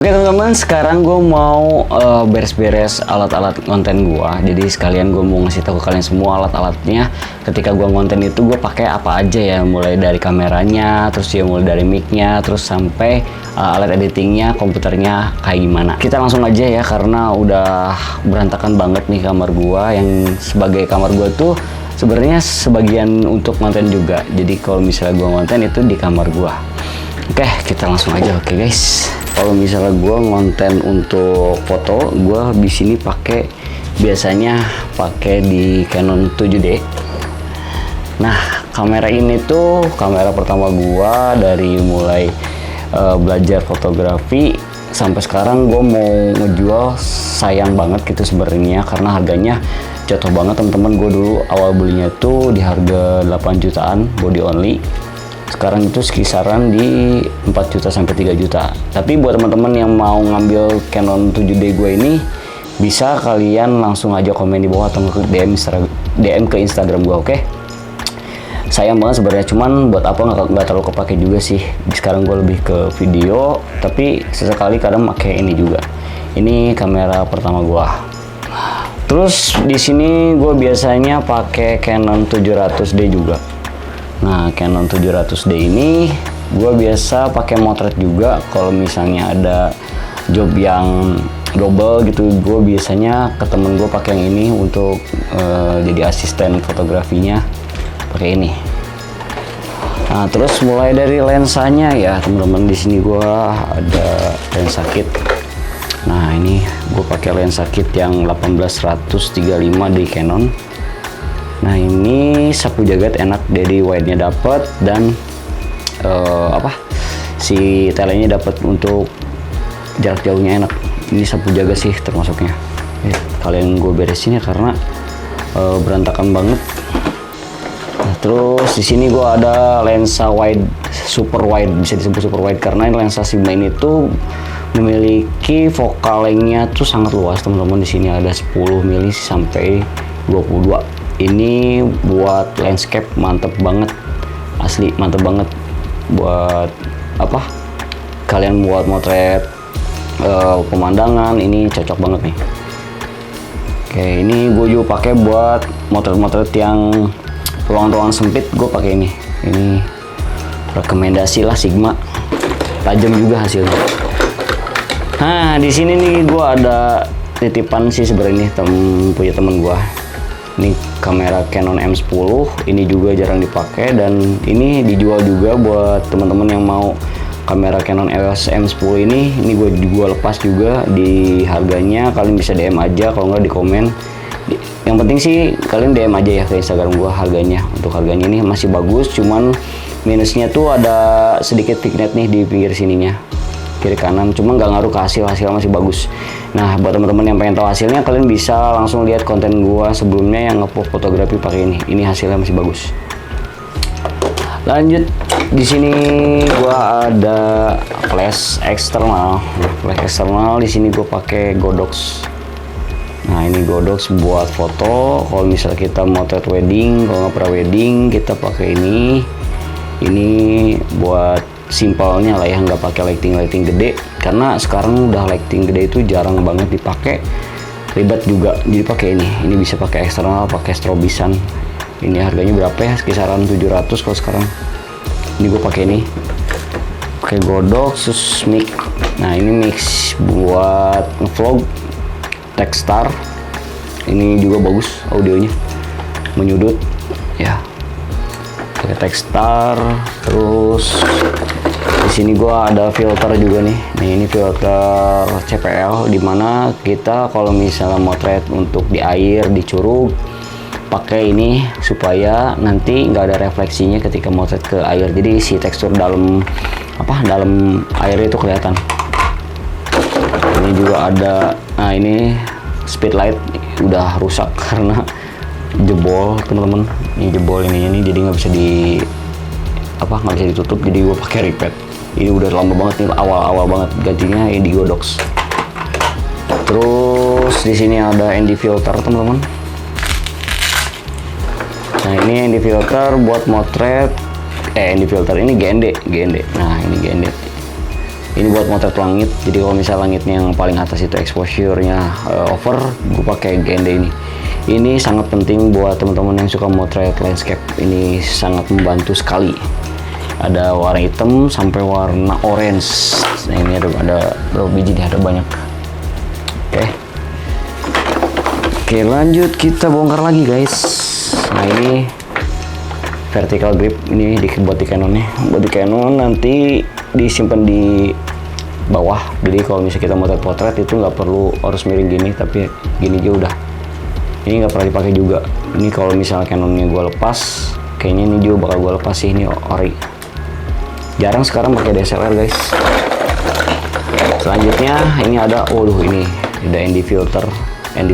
Oke teman-teman, sekarang gue mau beres-beres alat-alat konten gue. Jadi sekalian gue mau ngasih tahu ke kalian semua alat-alatnya. Ketika gue konten itu gue pakai apa aja ya, mulai dari kameranya, terus ya mulai dari mic-nya, terus sampai alat editingnya, komputernya kayak gimana. Kita langsung aja ya, karena udah berantakan banget nih kamar gue. Yang sebagai kamar gue tuh sebenarnya sebagian untuk konten juga. Jadi kalau misalnya gue konten itu di kamar gue. Oke, kita langsung aja. Oke guys. Kalau misalnya gue ngonten untuk foto, gue di sini biasanya pakai di Canon 7D. Nah, kamera ini tuh kamera pertama gue dari mulai belajar fotografi sampai sekarang. Gue mau ngejual, sayang banget gitu sebenarnya, karena harganya jatuh banget teman-teman. Gue dulu awal belinya tuh di harga 8 jutaan body only. Sekarang itu sekisaran di 4 juta sampai 3 juta. Tapi buat teman-teman yang mau ngambil Canon 7D gue ini, bisa kalian langsung aja komen di bawah atau ke DM ke Instagram gue, oke? Sayang banget sebenarnya, cuman buat apa nggak terlalu kepake juga sih. Sekarang gue lebih ke video, tapi sesekali kadang pakai ini juga. Ini kamera pertama gue. Terus di sini gue biasanya pakai Canon 700D juga. Nah, Canon 700D ini gue biasa pakai motret juga. Kalau misalnya ada job yang double gitu, gue biasanya ke temen gue pakai yang ini untuk jadi asisten fotografinya, pakai ini. Nah, terus mulai dari lensanya ya teman-teman, di sini gue ada lensa kit. Nah, ini gue pakai lensa kit yang 18-135 di Canon. Nah, ini sapu jagat enak, jadi wide-nya dapat dan si telenya dapat untuk jarak jauhnya enak. Ini sapu jagat sih termasuknya. Kalian gue beresin ya, karena berantakan banget. Nah, terus di sini gue ada lensa wide, super wide, bisa disebut super wide karena lensa Sigma ini tuh memiliki focal length-nya tuh sangat luas teman-teman. Di sini ada 10 mili sampai 22. Ini buat landscape mantep banget, asli mantep banget. Buat apa? Kalian buat motret pemandangan, ini cocok banget nih. Oke, ini gue juga pakai buat motret-motret yang ruang-ruang sempit, gue pakai ini. Ini rekomendasi lah Sigma, tajam juga hasilnya. Nah, di sini nih gue ada titipan sih sebenarnya, punya temen gue. Ini kamera Canon M10, ini juga jarang dipakai dan ini dijual juga buat teman-teman yang mau kamera Canon EOS M10 ini gue jual lepas juga di harganya. Kalian bisa DM aja, kalau nggak di komen. Yang penting sih kalian DM aja ya ke Instagram gue harganya. Untuk harganya ini masih bagus, cuman minusnya tuh ada sedikit pigment nih di pinggir sininya, kiri kanan, cuma nggak ngaruh ke hasilnya masih bagus. Nah, buat teman-teman yang pengen tahu hasilnya, kalian bisa langsung lihat konten gua sebelumnya yang nge-vlog fotografi pakai ini. Ini hasilnya masih bagus. Lanjut, di sini gua ada flash eksternal. Flash eksternal di sini gua pakai Godox. Nah, ini Godox buat foto. Kalau misalnya kita motret wedding, kalau nggak pre-wedding, kita pakai ini. Ini buat simpelnya lah ya, nggak pakai lighting gede, karena sekarang udah lighting gede itu jarang banget dipakai, ribet juga. Jadi pakai ini bisa pakai eksternal, pakai strobisan. Ini harganya berapa ya, kisaran 700 kalau sekarang. Ini gue pakai ini, pakai Godox, terus mic. Nah, ini mix buat ngevlog, Techstar. Ini juga bagus audionya, menyudut ya, pakai Techstar. Terus di sini gua ada filter juga nih. Ini filter CPL, dimana kita kalau misalnya motret untuk di air, di curug, pakai ini supaya nanti nggak ada refleksinya ketika motret ke air. Jadi si tekstur dalam air itu kelihatan. Ini juga ada. Nah, ini speedlight udah rusak karena jebol teman-teman. Ini jebol ini jadi nggak bisa ditutup. Jadi gua pakai repeat. Ini udah lama banget nih, awal banget gantinya di Godox. Terus di sini ada ND filter teman-teman. Nah, ini ND filter buat motret. ND filter ini GND. Nah, ini GND. Ini buat motret langit. Jadi kalau misalnya langitnya yang paling atas itu exposure-nya over, gue pakai GND ini. Ini sangat penting buat teman-teman yang suka motret landscape. Ini sangat membantu sekali. Ada warna hitam sampai warna orange. Nah ini ada berapa biji nih? Ada banyak. Oke, lanjut kita bongkar lagi guys. Nah ini vertical grip, ini buat di Canonnya. Buat di Canon nanti disimpan di bawah. Jadi kalau misalnya kita motret potret itu nggak perlu harus miring gini, tapi gini aja udah. Ini nggak pernah dipakai juga. Ini kalau misalnya Canonnya gue lepas, kayaknya ini juga bakal gue lepas sih. Ini ori. Jarang sekarang pakai DSLR guys. Selanjutnya ini ada, ini ada ND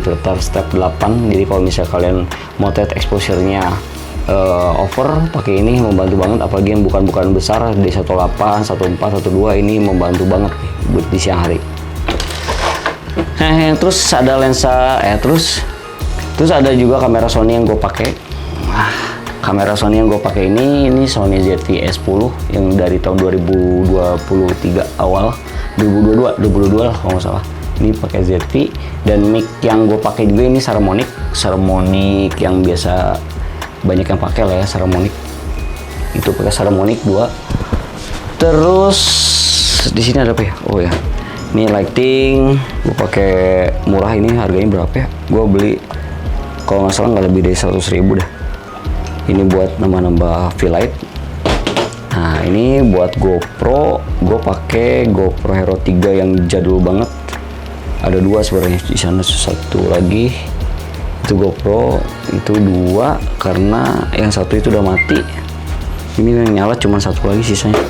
filter step 8. Jadi kalau misalnya kalian motret exposure-nya over, pakai ini membantu banget. Apalagi yang bukan besar, di 18, 14, 12 ini membantu banget nih buat di siang hari. Terus ada lensa, terus ada juga kamera Sony yang gue pakai. Kamera Sony yang gue pakai ini Sony ZV-E10 yang dari tahun 2023 awal, 2022 lah kalau nggak salah. Ini pakai ZV, dan mic yang gue pakai juga ini Saramonic yang biasa banyak yang pakai lah ya, Saramonic. Itu pakai Saramonic 2. Terus di sini ada apa ya? Oh ya, ini lighting gue pakai murah. Ini harganya berapa ya? Gue beli kalau nggak salah nggak lebih dari 100.000 dah. Ini buat nambah V-Light. Nah ini buat GoPro, gue pakai GoPro Hero 3 yang jadul banget. Ada 2 sebenarnya di sana, satu lagi itu GoPro, itu 2 karena yang satu itu udah mati. Ini yang nyala cuma satu lagi sisanya.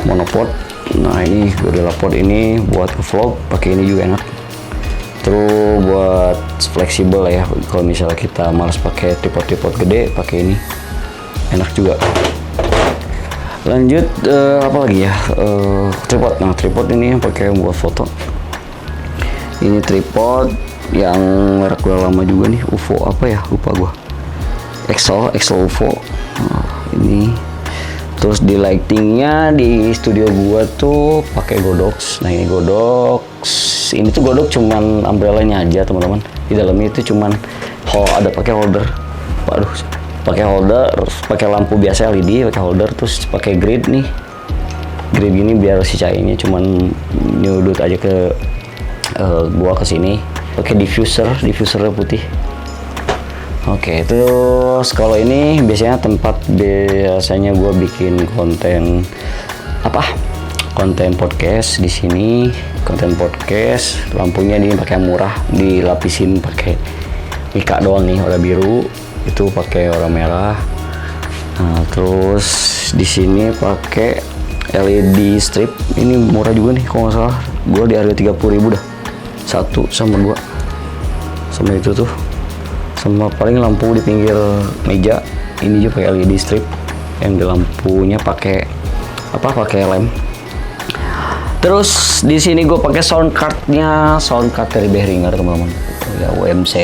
Monopod. Nah ini Gorilla Pod ini buat vlog, pakai ini juga enak. Terus buat fleksibel ya, kalau misalnya kita malas pakai tripod gede, pakai ini enak juga. Lanjut apa lagi ya, tripod. Nah tripod ini pakai buat foto. Ini tripod yang merek udah lama juga nih, UFO apa ya, lupa gua. Excel UFO. Ini terus di lightingnya di studio gua tuh pakai Godox. Nah ini Godox, ini tuh Godox cuman umbrellanya aja teman-teman. Di dalamnya itu cuman ada pakai holder. Waduh, pakai holder, pakai lampu biasa LED, pakai holder, terus pakai grid nih. Grid gini biar si cahayanya cuman nyudut aja ke gua ke sini. Pakai diffusernya putih. Oke, terus kalau ini biasanya tempat gue bikin konten konten podcast di sini, konten podcast. Lampunya ini pakai murah, dilapisin pakai mika doang nih, warna biru, itu pakai warna merah. Nah, terus di sini pakai LED strip, ini murah juga nih kalau nggak salah. Gue di harga 30.000 dah. 1 sama 2 sama itu tuh. Sama paling lampu di pinggir meja ini juga pakai LED strip, yang di lampunya pakai lem. Terus di sini gue pakai sound card dari Behringer teman-teman, ya UMC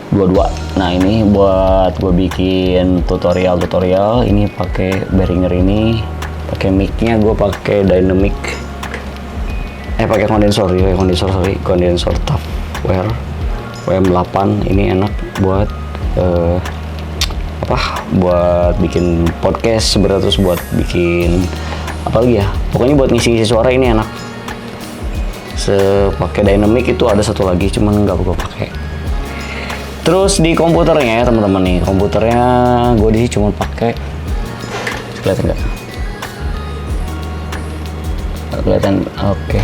22. Nah ini buat gue bikin tutorial. Ini pakai Behringer ini, pakai mic-nya gue pakai dynamic, pakai kondensor Tupperware WM8. Ini enak buat buat bikin podcast sebenarnya, terus buat bikin apa lagi ya, pokoknya buat ngisi suara ini enak. Pakai dynamic itu ada satu lagi cuman nggak gue pakai. Terus di komputernya ya teman-teman nih, komputernya gue di sini cuma pakai, kelihatan nggak? Kelihatan, oke.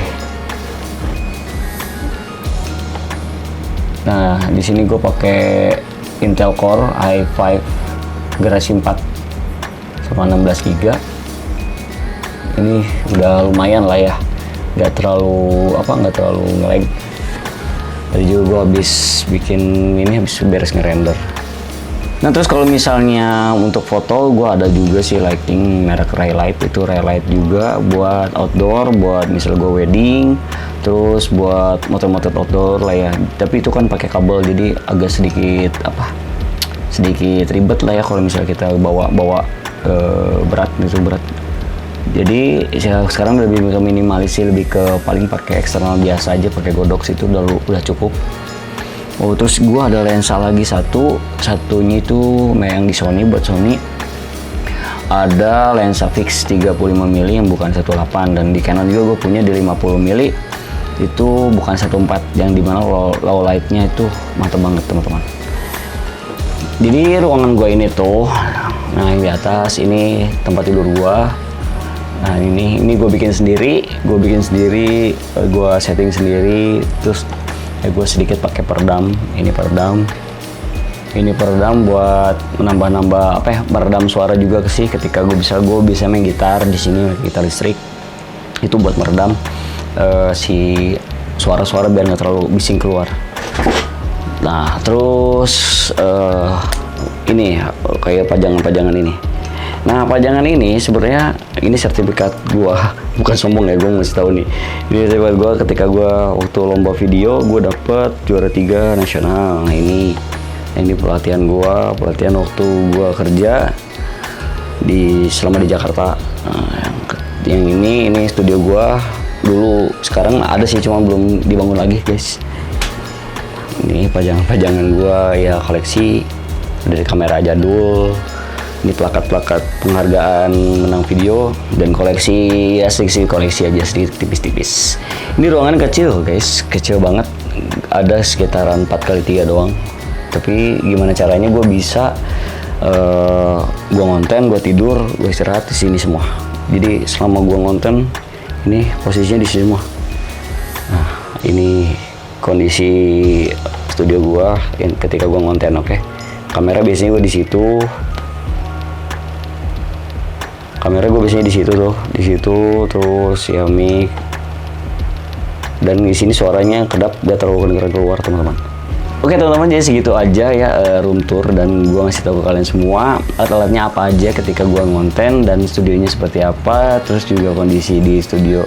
Nah, di sini gue pakai Intel Core i5 generasi 4 sama 16 GB. Ini udah lumayan lah ya, nggak terlalu nge-lag. Tadi juga gue habis beres ngerender. Nah terus kalau misalnya untuk foto, gue ada juga sih lighting merek Raylight. Itu Raylight juga buat outdoor, buat misal gue wedding, terus buat motor-motor outdoor lah ya. Tapi itu kan pakai kabel, jadi agak sedikit ribet lah ya kalau misalnya kita bawa berat. Jadi sekarang lebih ke minimalis sih, lebih ke paling pakai eksternal biasa aja, pakai Godox itu udah cukup. Oh, terus gua ada lensa lagi satunya itu yang di Sony, buat Sony. Ada lensa fix 35 mili yang bukan 1.8, dan di Canon juga gue punya di 50 mili itu bukan 1.4, yang dimana low lightnya itu mantep banget teman-teman. Jadi ruangan gua ini tuh, nah yang di atas ini tempat tidur gua. Nah ini gue bikin sendiri, gue setting sendiri, terus gue sedikit pakai peredam. Ini peredam buat menambah meredam suara juga sih, ketika gue bisa main gitar di sini, gitar listrik itu buat meredam si suara-suara biar nggak terlalu bising keluar. Nah terus ini kayak pajangan ini. Nah pajangan ini sebenarnya ini sertifikat gua, bukan sombong ya, gua mesti tahu nih. Ini sertifikat gua ketika gua waktu lomba video gua dapet juara 3 nasional. Nah ini pelatihan waktu gua kerja selama di Jakarta. Nah, yang ini studio gua dulu, sekarang ada sih cuma belum dibangun lagi guys. Ini pajangan gua ya, koleksi dari kamera jadul. Ini plakat-plakat penghargaan menang video, dan koleksi ya koleksi aja sedikit tipis-tipis. Ini ruangan kecil guys, kecil banget, ada sekitaran 4x3 doang. Tapi gimana caranya gue bisa gue ngonten, gue tidur, gue istirahat di sini semua. Jadi selama gue ngonten ini posisinya di sini semua. Nah ini kondisi studio gue ketika gue ngonten. Oke. Kamera biasanya gue di situ. Di situ terus ya mic. Dan di sini suaranya kedap, gak terlalu kedengeran keluar teman-teman. Oke teman-teman, jadi segitu aja ya room tour, dan gua ngasih tahu ke kalian semua alat-alatnya apa aja ketika gua ngonten, dan studionya seperti apa, terus juga kondisi di studio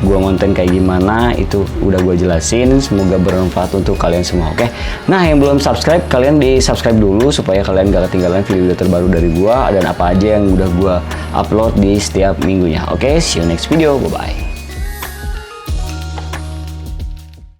gua ngonten kayak gimana, itu udah gua jelasin. Semoga bermanfaat untuk kalian semua. Oke. Nah, yang belum subscribe, kalian di subscribe dulu supaya kalian gak ketinggalan video terbaru dari gua dan apa aja yang udah gua upload di setiap minggunya. Oke, see you next video. Bye bye.